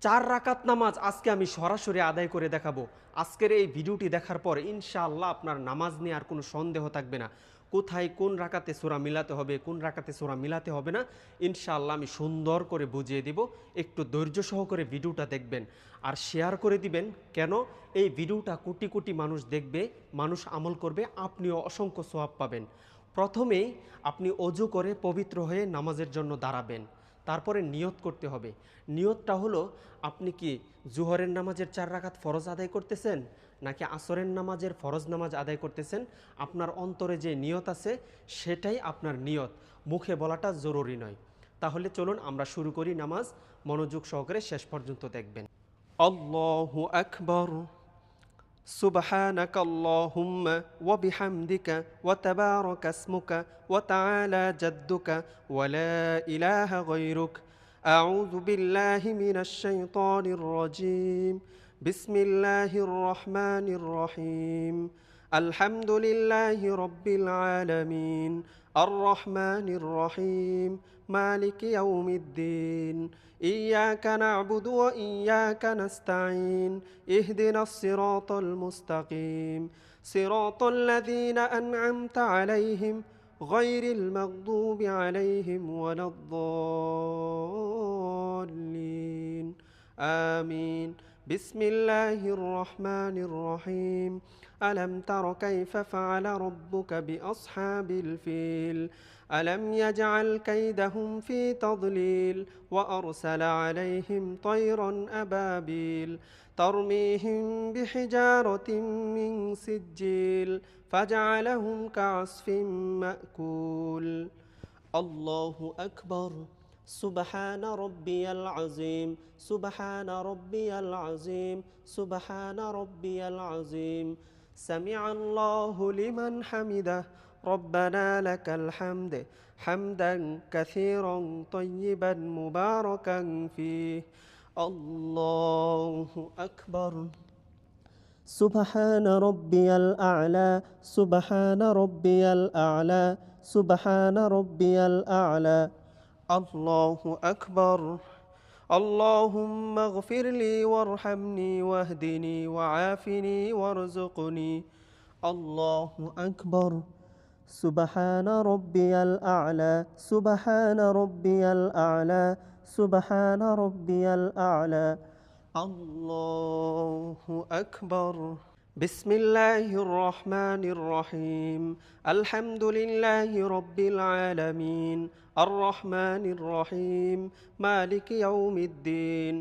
4 রাকাত নামাজ আজকে আমি সরাসরি আদায় করে দেখাবো। আজকের এই ভিডিওটি দেখার পর ইনশাআল্লাহ আপনার নামাজ নিয়ে আর কোনো সন্দেহ থাকবে না। কোথায় কোন রাকাতে সূরা মিলাতে হবে, কোন রাকাতে সূরা মিলাতে হবে না, ইনশাআল্লাহ আমি সুন্দর করে বুঝিয়ে দিব। একটু ধৈর্য সহকারে ভিডিওটা দেখবেন আর শেয়ার করে দিবেন। কেন? এই ভিডিওটা কোটি কোটি মানুষ দেখবে, মানুষ আমল করবে, আপনিও অসংখ্য সওয়াব পাবেন। প্রথমেই আপনি অজু করে পবিত্র হয়ে নামাজের জন্য দাঁড়াবেন। তারপরে নিয়ত করতে হবে। নিয়তটা হলো, আপনি কি জুহরের নামাজের 4 রাকাত ফরজ আদায় করতেছেন নাকি আসরের নামাজের ফরজ নামাজ আদায় করতেছেন, আপনার অন্তরে যে নিয়ত আছে সেটাই আপনার নিয়ত, মুখে বলাটা জরুরি নয়। তাহলে চলুন আমরা শুরু করি নামাজ। মনোযোগ সহকারে শেষ পর্যন্ত দেখবেন। আল্লাহু আকবার। سبحانك اللهم وبحمدك وتبارك اسمك وتعالى جدك ولا إله غيرك. أعوذ بالله من الشيطان الرجيم. بسم الله الرحمن الرحيم. الحمد لله رب العالمين الرحمن الرحيم مالك يوم الدين. إياك نعبد وإياك نستعين. اهدنا الصراط المستقيم صراط الذين أنعمت عليهم غير المغضوب عليهم ولا الضالين. آمين. بسم الله الرحمن الرحيم. ألم تر كيف فعل ربك بأصحاب الفيل؟ ألم يجعل كيدهم في تضليل وأرسل عليهم طيرا أبابيل ترميهم بحجارة من سجيل فجعلهم كعصف مأكول. الله أكبر. سبحان ربي العظيم سبحان ربي العظيم سبحان ربي العظيم. سمع الله لمن حمده ربنا لك الحمد حمدا كثيرا طيبا مباركا فيه. الله أكبر. سبحان ربي الأعلى سبحان ربي الأعلى سبحان ربي الأعلى. الله أكبر. اللهم اغفر لي وارحمني واهدني وعافني وارزقني. الله أكبر. سبحان ربي الأعلى سبحان ربي الأعلى سبحان ربي الأعلى. الله أكبر. بسم الله الرحمن الرحيم. الحمد لله رب العالمين الرحمن الرحيم مالك يوم الدين.